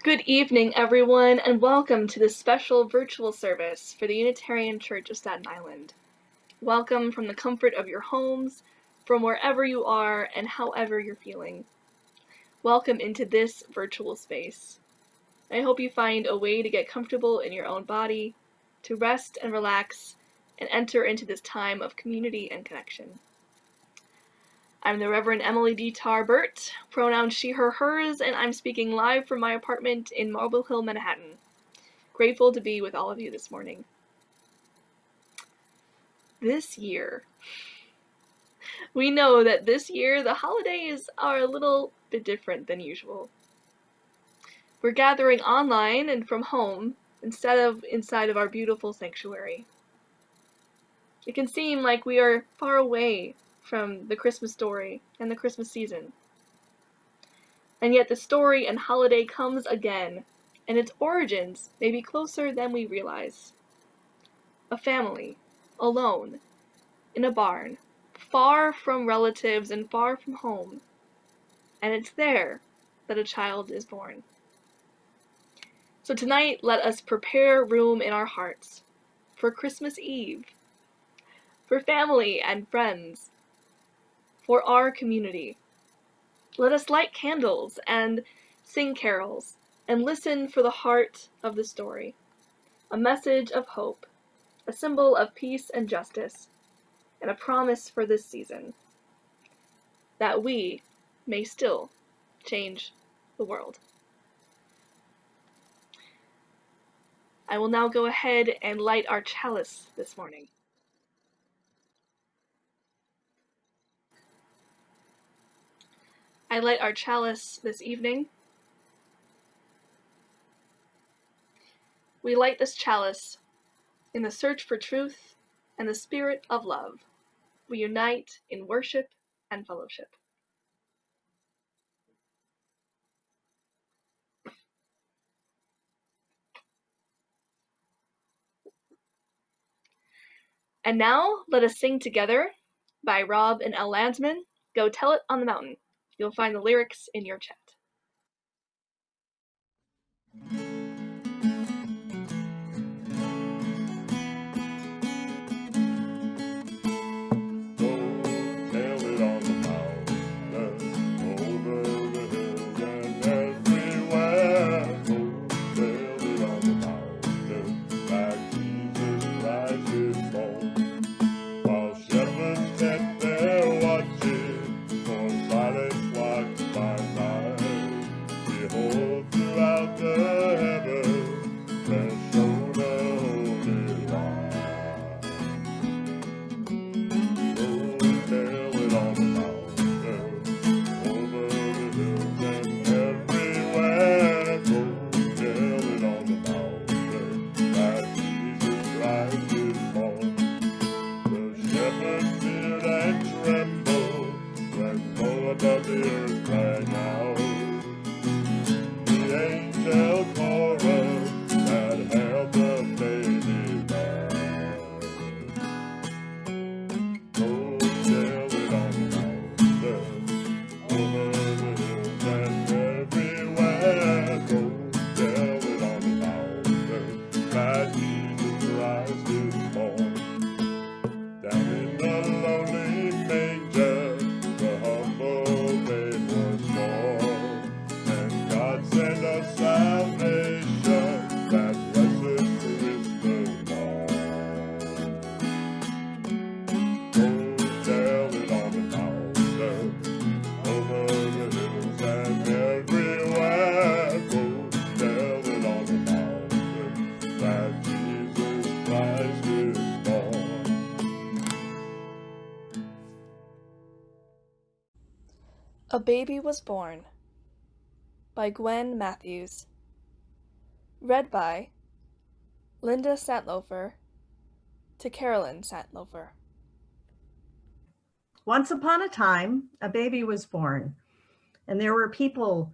Good evening, everyone, and welcome to this special virtual service for the Unitarian Church of Staten Island. Welcome from the comfort of your homes, from wherever you are and however you're feeling. Welcome into this virtual space. I hope you find a way to get comfortable in your own body, to rest and relax, and enter into this time of community and connection. I'm the Reverend Emily D. Tarbert, pronouns she, her, hers, and I'm speaking live from my apartment in Marble Hill, Manhattan. Grateful to be with all of you this morning. This year, we know that this year the holidays are a little bit different than usual. We're gathering online and from home instead of inside of our beautiful sanctuary. It can seem like we are far away from the Christmas story and the Christmas season. And yet the story and holiday comes again, and its origins may be closer than we realize. A family, alone, in a barn, far from relatives and far from home, and it's there that a child is born. So tonight, let us prepare room in our hearts for Christmas Eve, for family and friends, for our community. Let us light candles and sing carols and listen for the heart of the story, a message of hope, a symbol of peace and justice, and a promise for this season, that we may still change the world. I will now go ahead and light our chalice this morning. I light our chalice this evening. We light this chalice in the search for truth and the spirit of love. We unite in worship and fellowship. And now let us sing together by Rob and Elle Landsman, Go Tell It on the Mountain. You'll find the lyrics in your chat. A Baby Was Born by Gwen Matthews. Read by Linda Santlofer to Carolyn Santlofer. Once upon a time, a baby was born, and there were people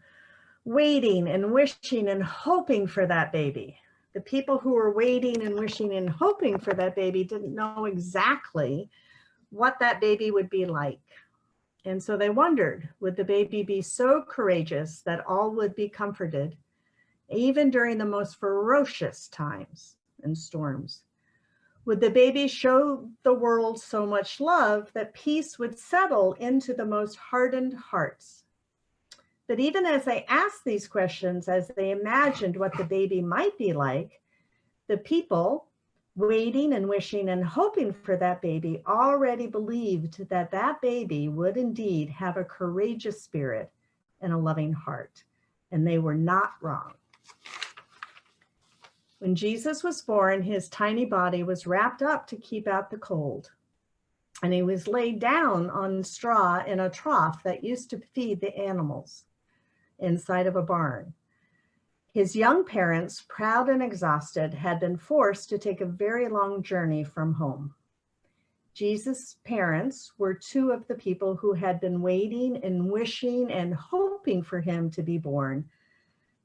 waiting and wishing and hoping for that baby. The people who were waiting and wishing and hoping for that baby didn't know exactly what that baby would be like. And so they wondered, would the baby be so courageous that all would be comforted even during the most ferocious times and storms? Would the baby show the world so much love that peace would settle into the most hardened hearts? But even as they asked these questions, as they imagined what the baby might be like, the people waiting and wishing and hoping for that baby already believed that that baby would indeed have a courageous spirit and a loving heart. And they were not wrong. When Jesus was born, his tiny body was wrapped up to keep out the cold. And he was laid down on straw in a trough that used to feed the animals inside of a barn. His young parents, proud and exhausted, had been forced to take a very long journey from home. Jesus' parents were two of the people who had been waiting and wishing and hoping for him to be born.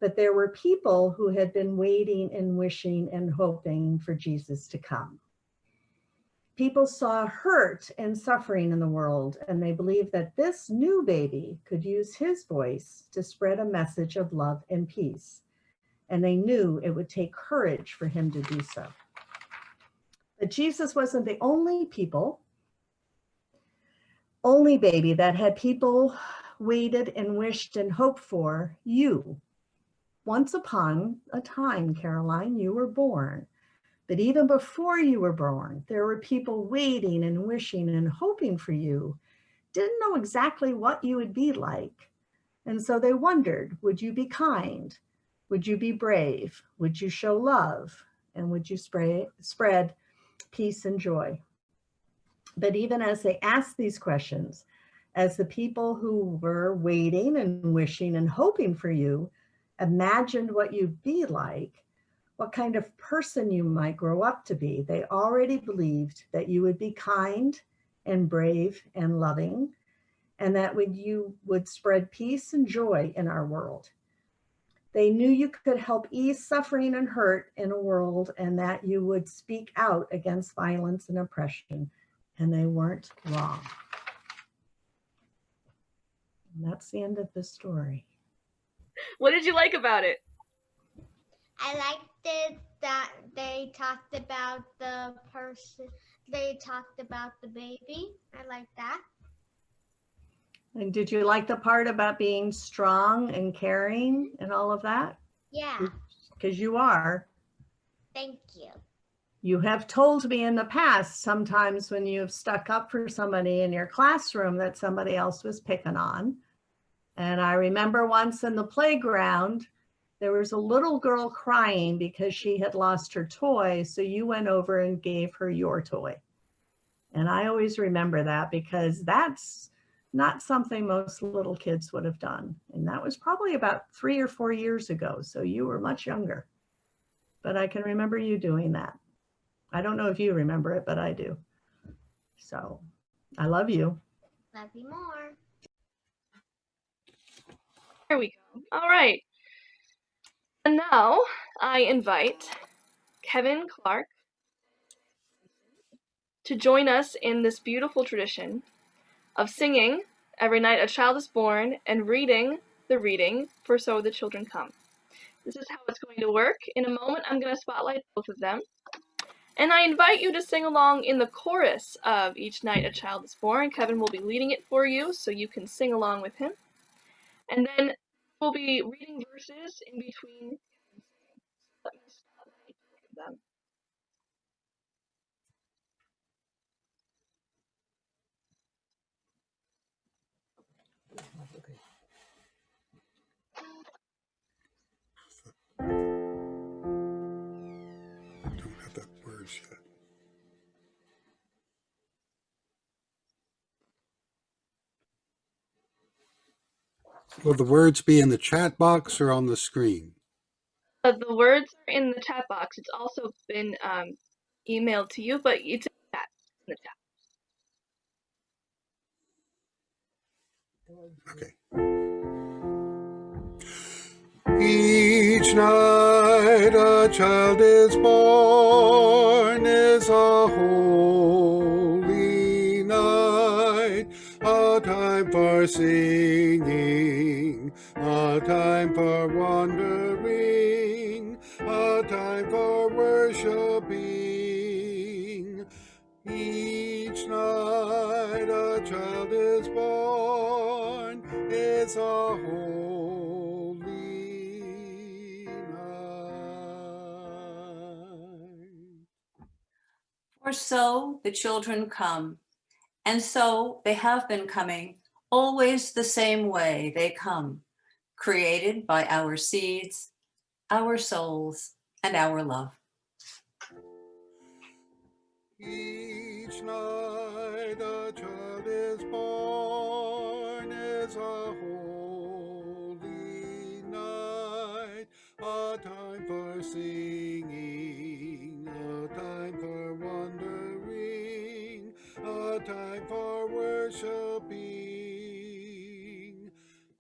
But there were people who had been waiting and wishing and hoping for Jesus to come. People saw hurt and suffering in the world, and they believed that this new baby could use his voice to spread a message of love and peace. And they knew it would take courage for him to do so. But Jesus wasn't the only baby that had people waited and wished and hoped for. You. Once upon a time, Caroline, you were born. But even before you were born, there were people waiting and wishing and hoping for you, didn't know exactly what you would be like. And so they wondered, would you be kind? Would you be brave? Would you show love? And would you spread peace and joy? But even as they asked these questions, as the people who were waiting and wishing and hoping for you imagined what you'd be like, what kind of person you might grow up to be, they already believed that you would be kind and brave and loving, and that you would spread peace and joy in our world. They knew you could help ease suffering and hurt in a world, and that you would speak out against violence and oppression, and they weren't wrong. And that's the end of the story. What did you like about it? I liked it that they talked about the person, they talked about the baby. I like that. And did you like the part about being strong and caring and all of that? Yeah. Because you are. Thank you. You have told me in the past, sometimes when you have stuck up for somebody in your classroom that somebody else was picking on. And I remember once in the playground, there was a little girl crying because she had lost her toy. So you went over and gave her your toy. And I always remember that because that's not something most little kids would have done. And that was probably about 3 or 4 years ago. So you were much younger. But I can remember you doing that. I don't know if you remember it, but I do. So I love you. Love you more. There we go. All right. And now I invite Kevin Clark to join us in this beautiful tradition of singing Every Night a Child is Born and reading the reading for So the Children Come. This is how it's going to work. In a moment, I'm going to spotlight both of them. And I invite you to sing along in the chorus of Each Night a Child is Born. Kevin will be leading it for you so you can sing along with him. And then we'll be reading verses in between. Let me spotlight both of them. I don't have the words yet. Will the words be in the chat box or on the screen? The words are in the chat box. It's also been emailed to you, but it's in the chat. Okay. Each night a child is born is a holy night, a time for for singing, a time for wandering, a time for worshiping. Each night a child is born, it's a holy night. For so the children come, and so they have been coming, always the same way they come, created by our seeds, our souls, and our love. Each night a child is born, is a holy night, a time for singing, a time for wandering, a time for worshiping.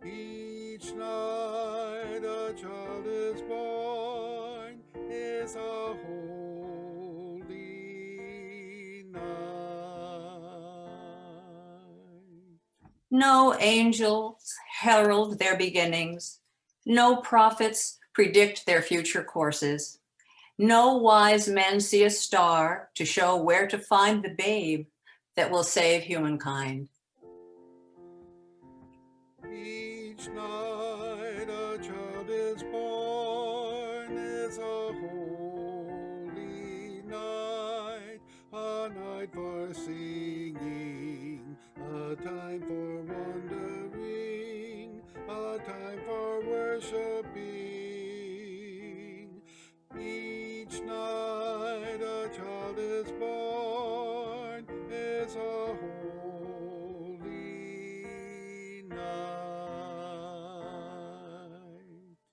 Each night a child is born, is a holy night. No angels herald their beginnings. No prophets predict their future courses. No wise men see a star to show where to find the babe that will save humankind. Each night a child is born, is a holy night, a night for singing, a time for wandering, a time for worshiping. Each night a child is born, is a holy night.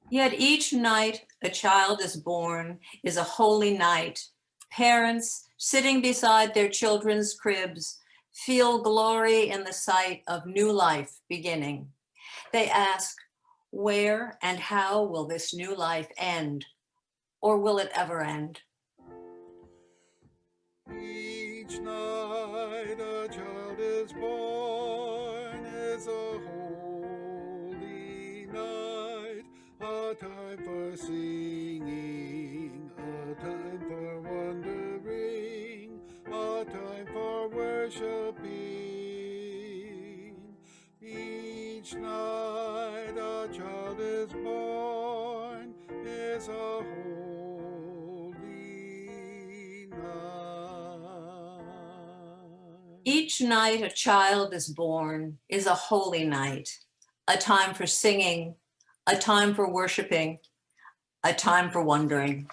Yet each night a child is born is a holy night. Parents sitting beside their children's cribs feel glory in the sight of new life beginning. They ask, where and how will this new life end? Or will it ever end? Each night a child is born, is a holy night, a time for singing, a time for wandering, a time for worshiping. Each night a child is born, is a holy night. Each night a child is born is a holy night, a time for singing, a time for worshiping, a time for wondering.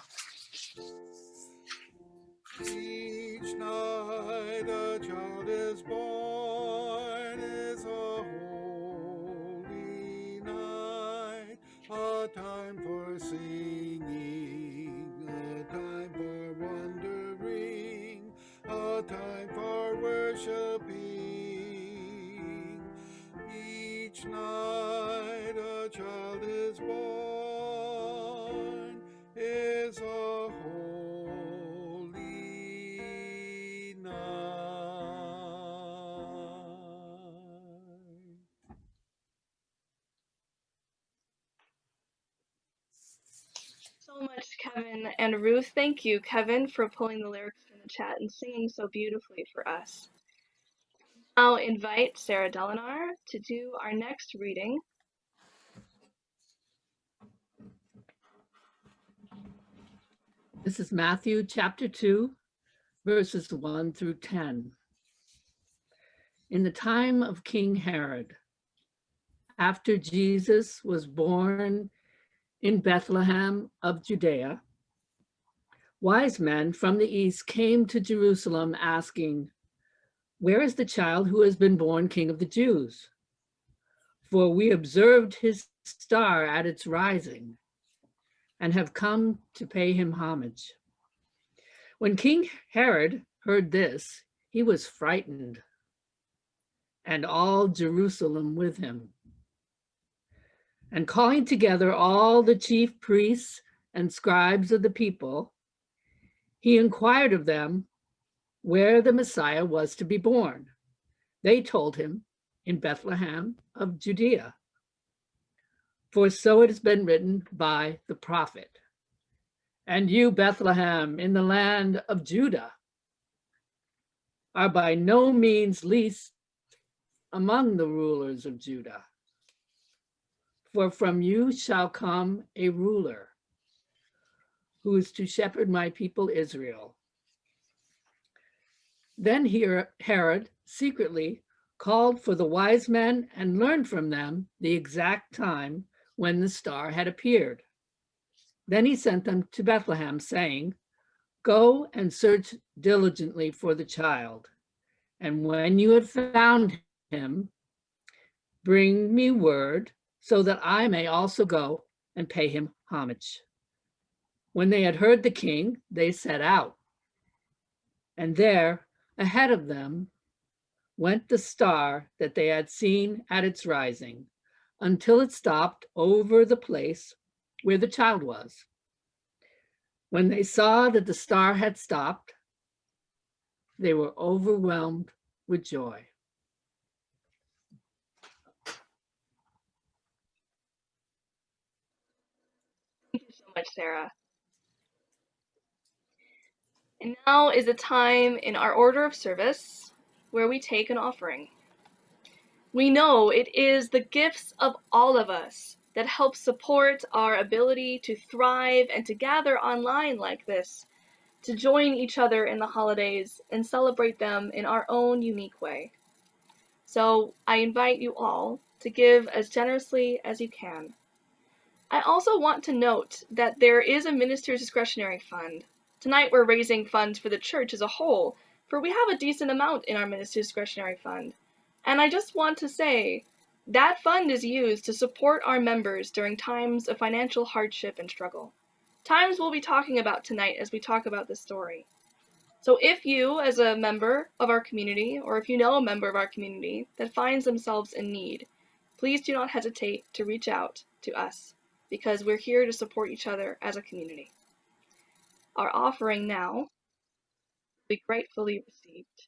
Each night a child is born, is a holy night, a time for singing, a time for wandering, a time for worshiping. Each night a child is born, is a holy night. So much, Kevin and Ruth. Thank you, Kevin, for pulling the lyrics from the chat and singing so beautifully for us. I'll invite Sarah Dolinar to do our next reading. This is Matthew chapter 2, verses 1 through 10. In the time of King Herod, after Jesus was born in Bethlehem of Judea, wise men from the east came to Jerusalem asking, "Where is the child who has been born King of the Jews? For we observed his star at its rising and have come to pay him homage." When King Herod heard this, he was frightened, and all Jerusalem with him. And calling together all the chief priests and scribes of the people, he inquired of them where the Messiah was to be born. They told him, in Bethlehem of Judea. For so it has been written by the prophet. And you, Bethlehem, in the land of Judah, are by no means least among the rulers of Judah. For from you shall come a ruler who is to shepherd my people Israel. Then Herod secretly called for the wise men and learned from them the exact time when the star had appeared. Then he sent them to Bethlehem, saying, "Go and search diligently for the child, and when you have found him, bring me word so that I may also go and pay him homage." When they had heard the king, they set out. And there, ahead of them, went the star that they had seen at its rising, until it stopped over the place where the child was. When they saw that the star had stopped, they were overwhelmed with joy. Thank you so much, Sarah. And now is a time in our order of service where we take an offering. We know it is the gifts of all of us that help support our ability to thrive and to gather online like this, to join each other in the holidays and celebrate them in our own unique way. So I invite you all to give as generously as you can. I also want to note that there is a minister's discretionary fund. Tonight we're raising funds for the church as a whole, for we have a decent amount in our minister's discretionary fund. And I just want to say that fund is used to support our members during times of financial hardship and struggle. Times we'll be talking about tonight as we talk about this story. So if you, as a member of our community, or if you know a member of our community that finds themselves in need, please do not hesitate to reach out to us, because we're here to support each other as a community. Our offering now will be gratefully received.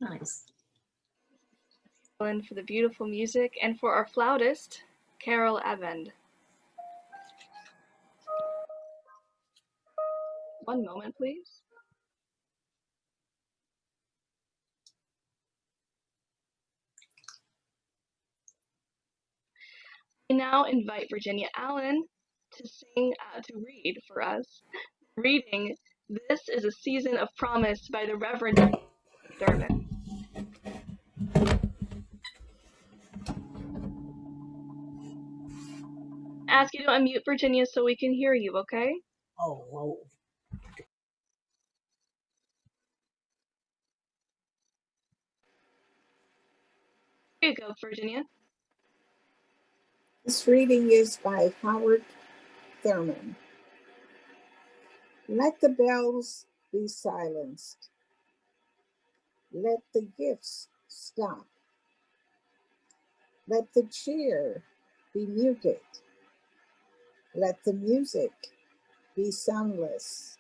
Nice. And for the beautiful music, and for our flautist, Carol Abend. One moment, please. I now invite Virginia Allen to read for us. Reading, "This is a Season of Promise" by the Reverend Thurman. Ask you to unmute, Virginia, so we can hear you, okay? Oh. Here you go, Virginia. This reading is by Howard Thurman. Let the bells be silenced. Let the gifts stop. Let the cheer be muted. Let the music be soundless.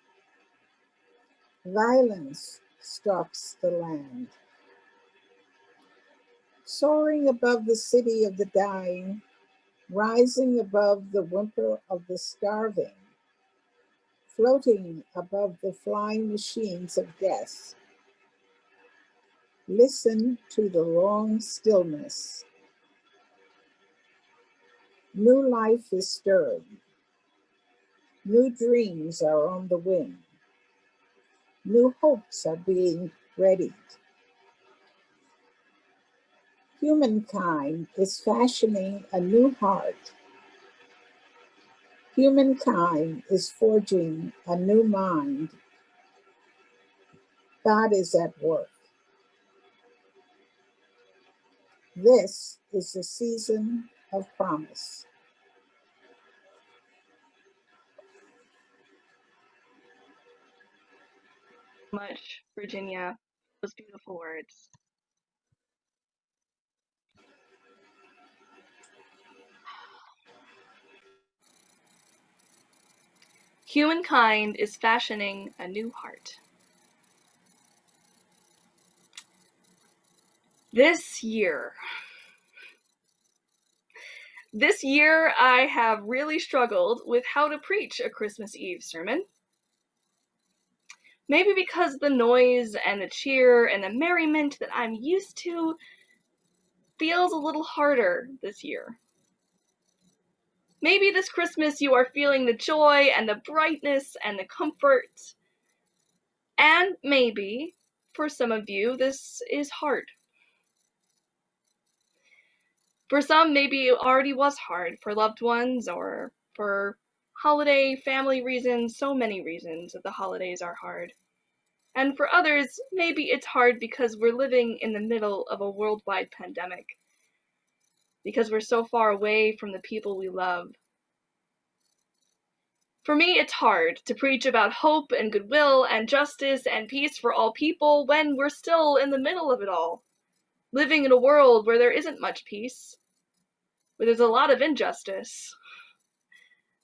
Violence stalks the land. Soaring above the city of the dying, rising above the whimper of the starving, floating above the flying machines of death. Listen to the long stillness. New life is stirring. New dreams are on the wing. New hopes are being readied. Humankind is fashioning a new heart. Humankind is forging a new mind. God is at work. This is the season of promise. Much, Virginia. Those beautiful words. Humankind is fashioning a new heart. This year I have really struggled with how to preach a Christmas Eve sermon. Maybe because the noise and the cheer and the merriment that I'm used to feels a little harder this year. Maybe this Christmas you are feeling the joy and the brightness and the comfort. And maybe, for some of you, this is hard. For some, maybe it already was hard for loved ones or for holiday family reasons, so many reasons that the holidays are hard. And for others, maybe it's hard because we're living in the middle of a worldwide pandemic, because we're so far away from the people we love. For me, it's hard to preach about hope and goodwill and justice and peace for all people when we're still in the middle of it all, living in a world where there isn't much peace, where there's a lot of injustice,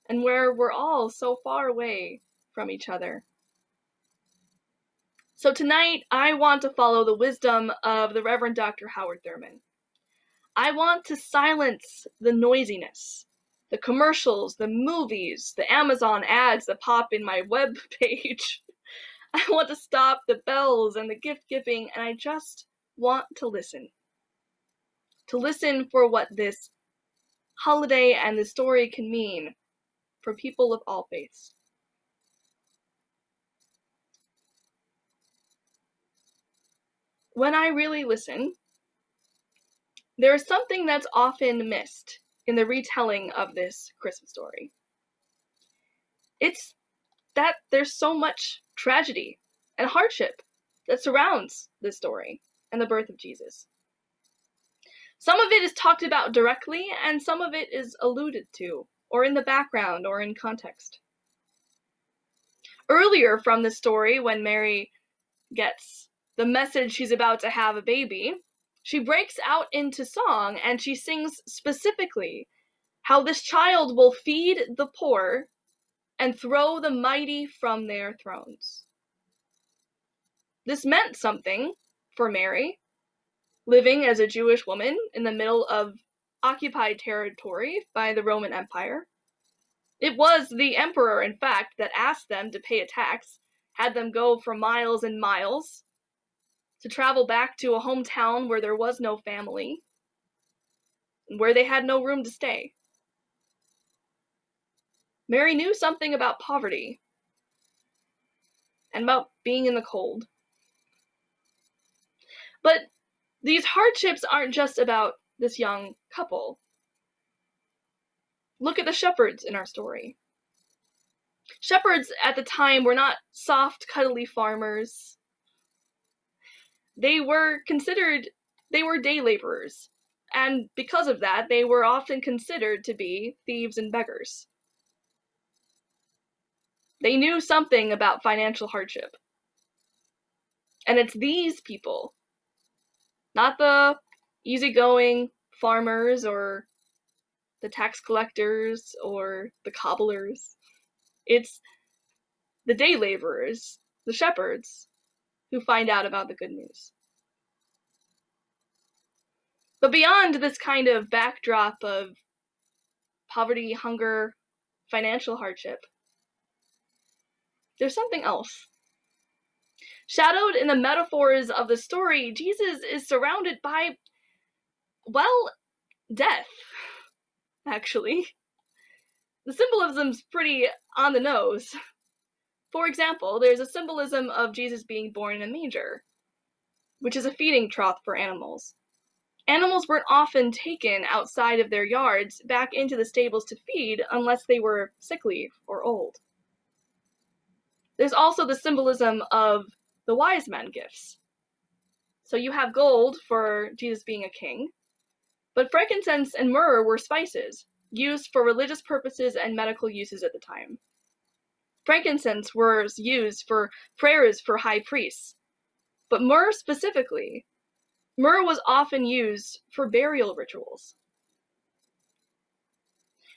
and where we're all so far away from each other. So tonight, I want to follow the wisdom of the Reverend Dr. Howard Thurman. I want to silence the noisiness, the commercials, the movies, the Amazon ads that pop in my web page. I want to stop the bells and the gift giving, and I just want to listen. To listen for what this holiday and the story can mean for people of all faiths. When I really listen, there is something that's often missed in the retelling of this Christmas story. It's that there's so much tragedy and hardship that surrounds this story and the birth of Jesus. Some of it is talked about directly, and some of it is alluded to, or in the background, or in context. Earlier from the story, when Mary gets the message she's about to have a baby, she breaks out into song, and she sings specifically how this child will feed the poor and throw the mighty from their thrones. This meant something for Mary, living as a Jewish woman in the middle of occupied territory by the Roman Empire. It was the emperor, in fact, that asked them to pay a tax, had them go for miles and miles to travel back to a hometown where there was no family, where they had no room to stay. Mary knew something about poverty and about being in the cold. But these hardships aren't just about this young couple. Look at the shepherds in our story. Shepherds at the time were not soft, cuddly farmers. They were day laborers, and because of that, they were often considered to be thieves and beggars. They knew something about financial hardship. And it's these people, not the easygoing farmers or the tax collectors or the cobblers. It's the day laborers, the shepherds, who find out about the good news. But beyond this kind of backdrop of poverty, hunger, financial hardship, there's something else. Shadowed in the metaphors of the story, Jesus is surrounded by, well, death, actually. The symbolism's pretty on the nose. For example, there's a symbolism of Jesus being born in a manger, which is a feeding trough for animals. Animals weren't often taken outside of their yards back into the stables to feed unless they were sickly or old. There's also the symbolism of the wise men gifts. So you have gold for Jesus being a king, but frankincense and myrrh were spices used for religious purposes and medical uses at the time. Frankincense was used for prayers for high priests, but myrrh specifically, myrrh was often used for burial rituals.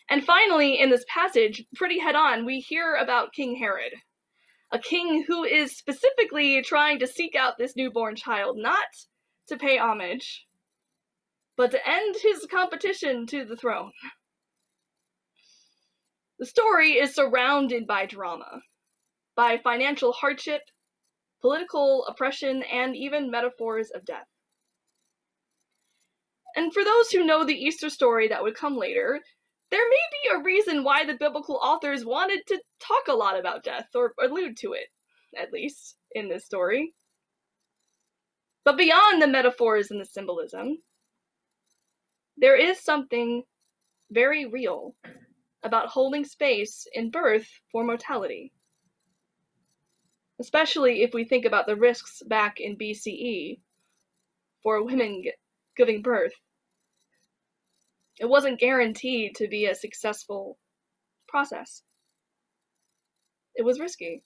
And finally, in this passage, pretty head-on, we hear about King Herod, a king who is specifically trying to seek out this newborn child, not to pay homage, but to end his competition to the throne. The story is surrounded by drama, by financial hardship, political oppression, and even metaphors of death. And for those who know the Easter story that would come later, there may be a reason why the biblical authors wanted to talk a lot about death, or allude to it, at least, in this story. But beyond the metaphors and the symbolism, there is something very real about holding space in birth for mortality. Especially if we think about the risks back in BCE for women giving birth. It wasn't guaranteed to be a successful process. It was risky,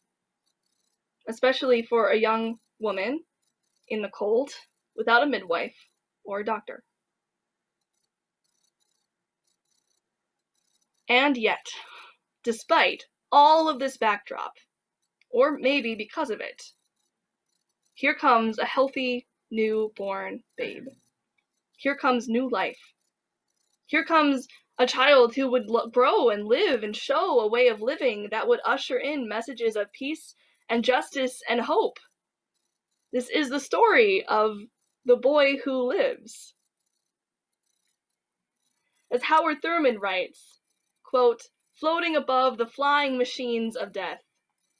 especially for a young woman in the cold without a midwife or a doctor. And yet, despite all of this backdrop, or maybe because of it, here comes a healthy, newborn babe. Here comes new life. Here comes a child who would grow and live and show a way of living that would usher in messages of peace and justice and hope. This is the story of the boy who lives. As Howard Thurman writes, quote, "Floating above the flying machines of death,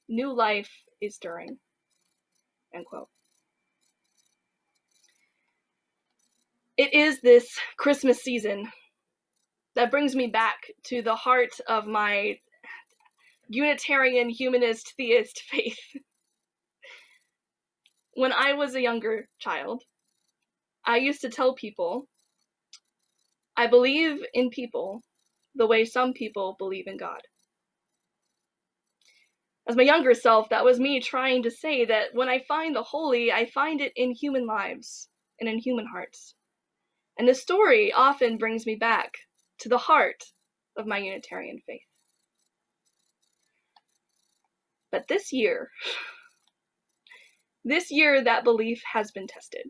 new life is stirring," end quote. It is this Christmas season that brings me back to the heart of my Unitarian humanist theist faith. When I was a younger child, I used to tell people, I believe in people the way some people believe in God. As my younger self, that was me trying to say that when I find the holy, I find it in human lives and in human hearts. And this story often brings me back to the heart of my Unitarian faith. But this year, This year, that belief has been tested.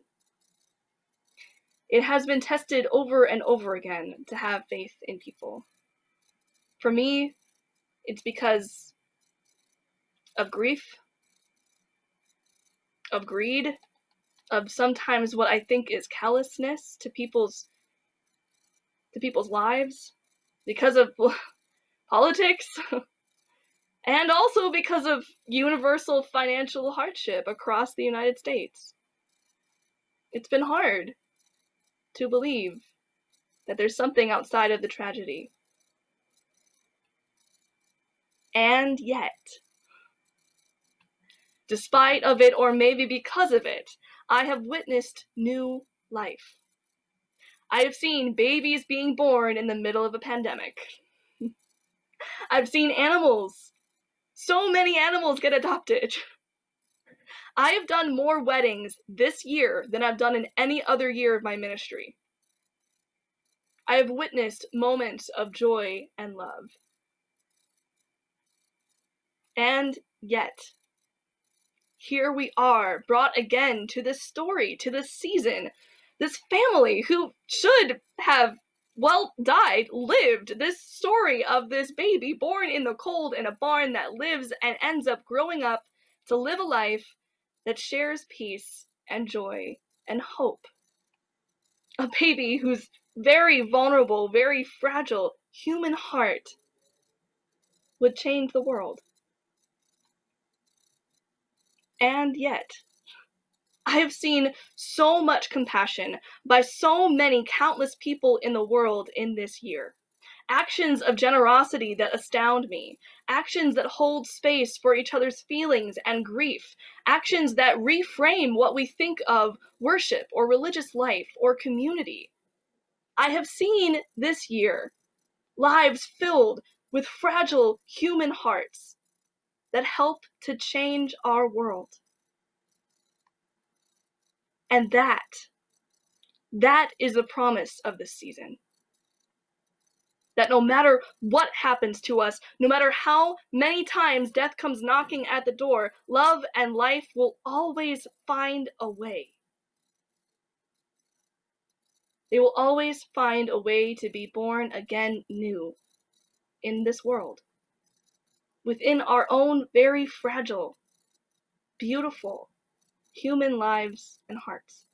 It has been tested over and over again to have faith in people. For me, it's because of grief, of greed, of sometimes what I think is callousness to people's lives, because of politics, and also because of universal financial hardship across the United States. It's been hard to believe that there's something outside of the tragedy. And yet, despite of it, or maybe because of it, I have witnessed new life. I have seen babies being born in the middle of a pandemic. I've seen animals, so many animals get adopted. I have done more weddings this year than I've done in any other year of my ministry. I have witnessed moments of joy and love. And yet, here we are, brought again to this story, to this season, this family who should have, well, died, lived this story of this baby born in the cold in a barn that lives and ends up growing up to live a life that shares peace and joy and hope. A baby whose very vulnerable, very fragile human heart would change the world. And yet, I have seen so much compassion by so many countless people in the world in this year. Actions of generosity that astound me. Actions that hold space for each other's feelings and grief. Actions that reframe what we think of worship or religious life or community. I have seen this year lives filled with fragile human hearts that help to change our world. And that is the promise of this season. That no matter what happens to us, no matter how many times death comes knocking at the door, love and life will always find a way. They will always find a way to be born again new in this world, within our own very fragile, beautiful human lives and hearts.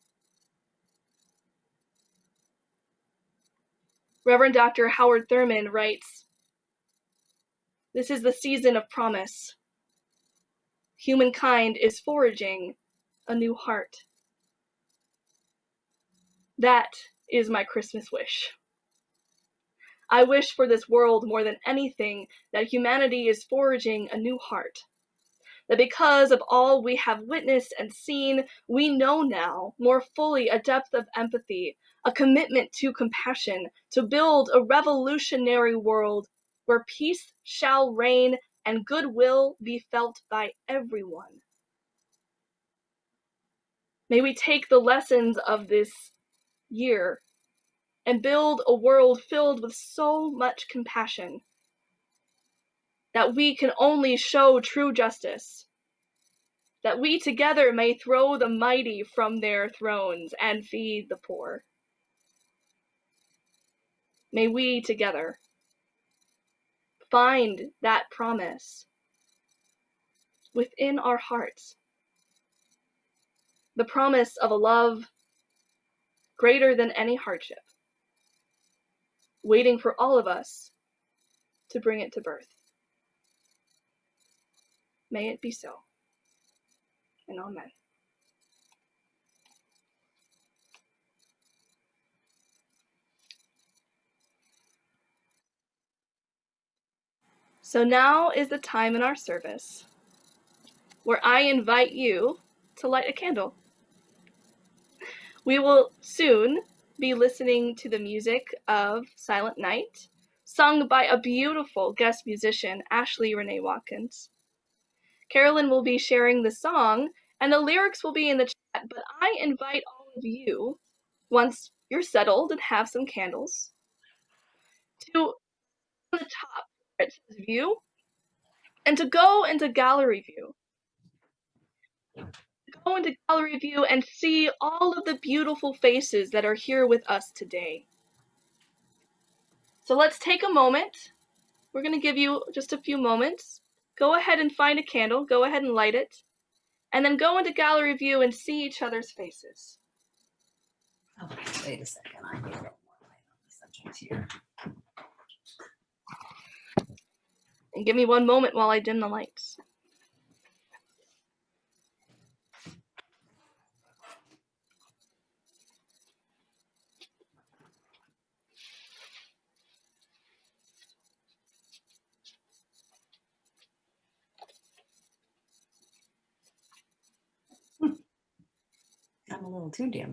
Reverend Dr. Howard Thurman writes, "This is the season of promise. Humankind is foraging a new heart." That is my Christmas wish. I wish for this world more than anything that humanity is foraging a new heart. That because of all we have witnessed and seen, we know now more fully a depth of empathy, a commitment to compassion, to build a revolutionary world where peace shall reign and goodwill be felt by everyone. May we take the lessons of this year and build a world filled with so much compassion that we can only show true justice, that we together may throw the mighty from their thrones and feed the poor. May we together find that promise within our hearts, the promise of a love greater than any hardship, waiting for all of us to bring it to birth. May it be so, and amen. So now is the time in our service where I invite you to light a candle. We will soon be listening to the music of Silent Night, sung by a beautiful guest musician, Ashley Renee Watkins. Carolyn will be sharing the song, and the lyrics will be in the chat, but I invite all of you, once you're settled and have some candles, to on the top where it says view, and to go into gallery view. Go go into gallery view and see all of the beautiful faces that are here with us today. So let's take a moment. We're going to give you just a few moments. Go ahead and find a candle. Go ahead and light it. And then go into gallery view and see each other's faces. Oh, wait a second. I need a little more light on the subject here. And give me one moment while I dim the lights. I'm a little too dim.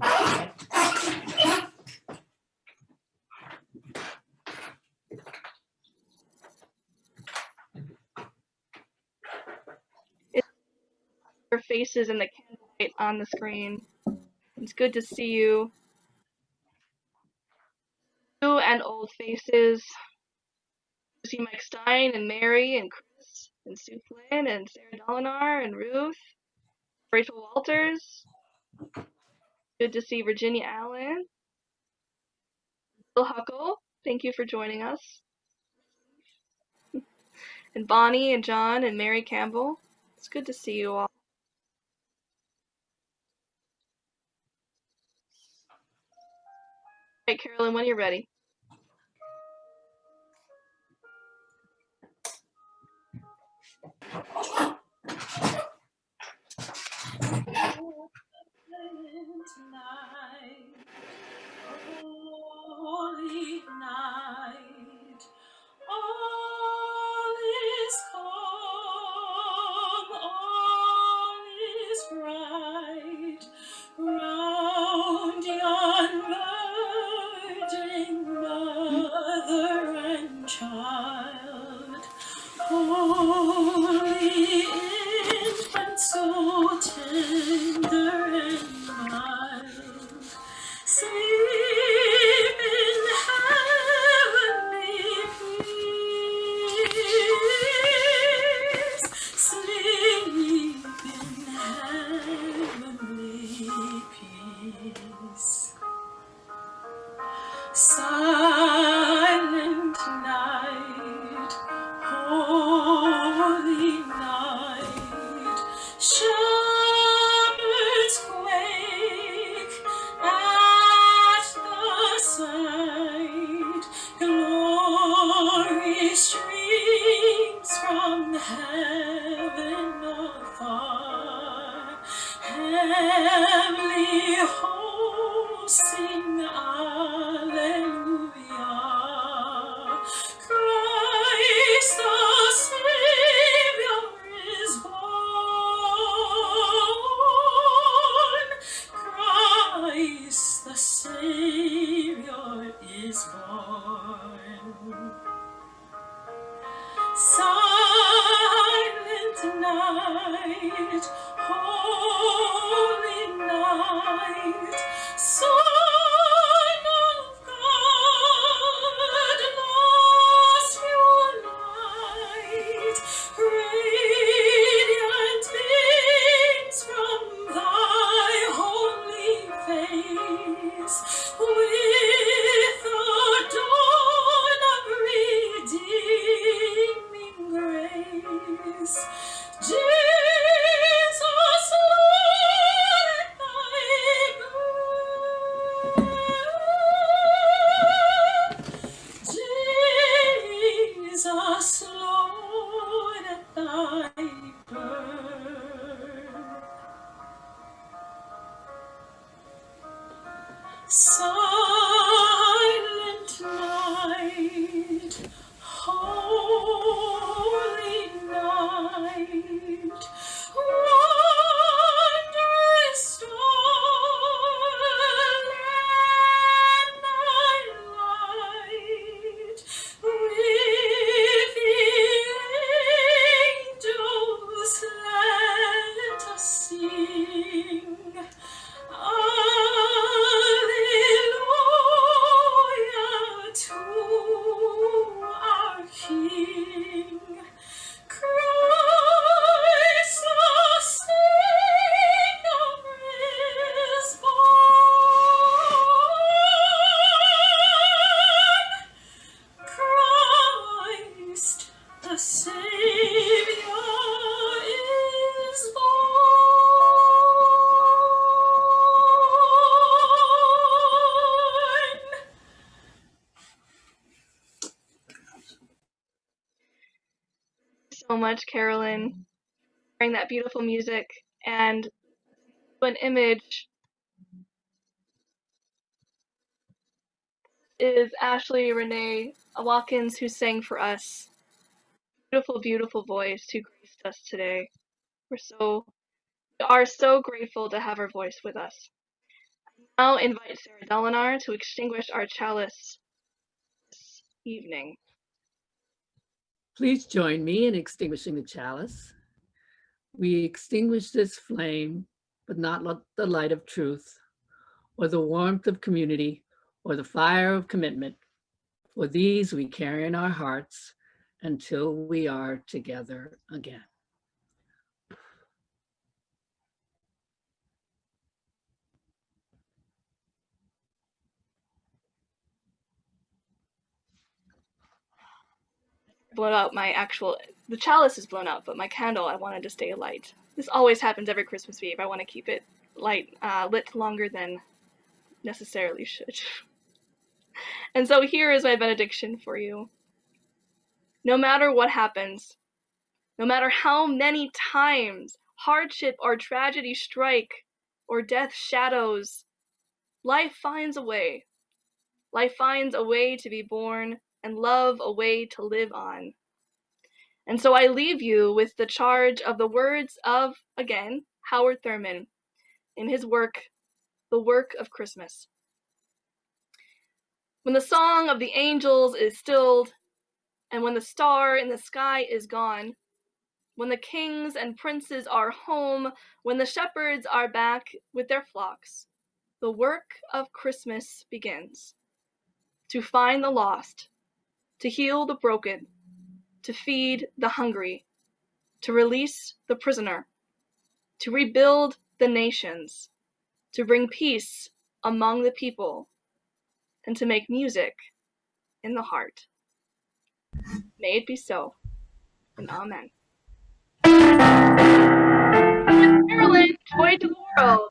Your faces in the candlelight on the screen. It's good to see you. New and old faces. To see Mike Stein and Mary and Chris and Sue Flynn and Sarah Dolinar and Ruth, Rachel Walters. Good to see Virginia Allen. Bill Huckle, thank you for joining us. And Bonnie and John and Mary Campbell. It's good to see you all. All right, Carolyn, when you're ready. Holy night, all is calm, all is bright, round yon virgin mother and child. Holy infant, so tender and mild, sleep in heavenly peace, sleep in heavenly peace. Silent night, holy night, shepherds quake at the sight, glory streams from heaven afar, heavenly hosts sing Alleluia. Christ the Savior is born. Christ the Savior is born. Silent night, holy night, Son of God, lost your light, radiant beams from thy holy face, with the dawn of redeeming grace. Jesus, Lord, at thy birth. Jesus, Lord, at thy birth. Silent night, holy night, wondrous star, let thy light with the angels let us sing. Alleluia. so much, Carolyn, sharing that beautiful music and an image is Ashley Renee Watkins, who sang for us. Beautiful, beautiful voice who graced us today. We are so grateful to have her voice with us. I now invite Sarah Dolinar to extinguish our chalice this evening. Please join me in extinguishing the chalice. We extinguish this flame, but not the light of truth, or the warmth of community, or the fire of commitment. For these we carry in our hearts until we are together again. Blown out the chalice is blown out, but my candle I wanted to stay alight. This always happens every Christmas Eve. I want to keep it lit longer than necessarily should. And so here is my benediction for you. No matter what happens, no matter how many times hardship or tragedy strike, or death shadows, life finds a way. Life finds a way to be born, and love a way to live on. And so I leave you with the charge of the words of, again, Howard Thurman in his work, The Work of Christmas. When the song of the angels is stilled, and when the star in the sky is gone, when the kings and princes are home, when the shepherds are back with their flocks, the work of Christmas begins. To find the lost, to heal the broken, to feed the hungry, to release the prisoner, to rebuild the nations, to bring peace among the people, and to make music in the heart. May it be so, and amen. Carolyn, joy to the world.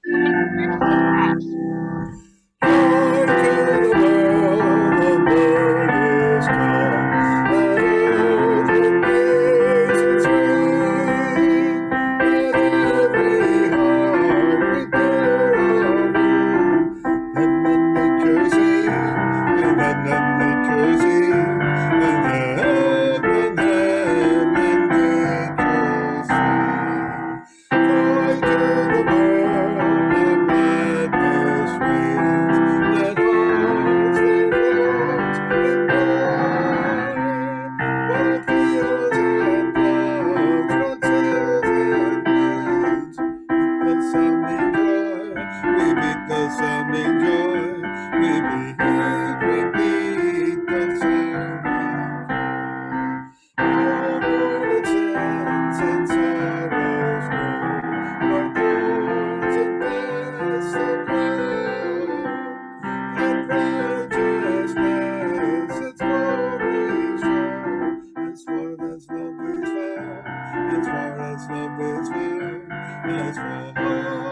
As far as love is fair, as far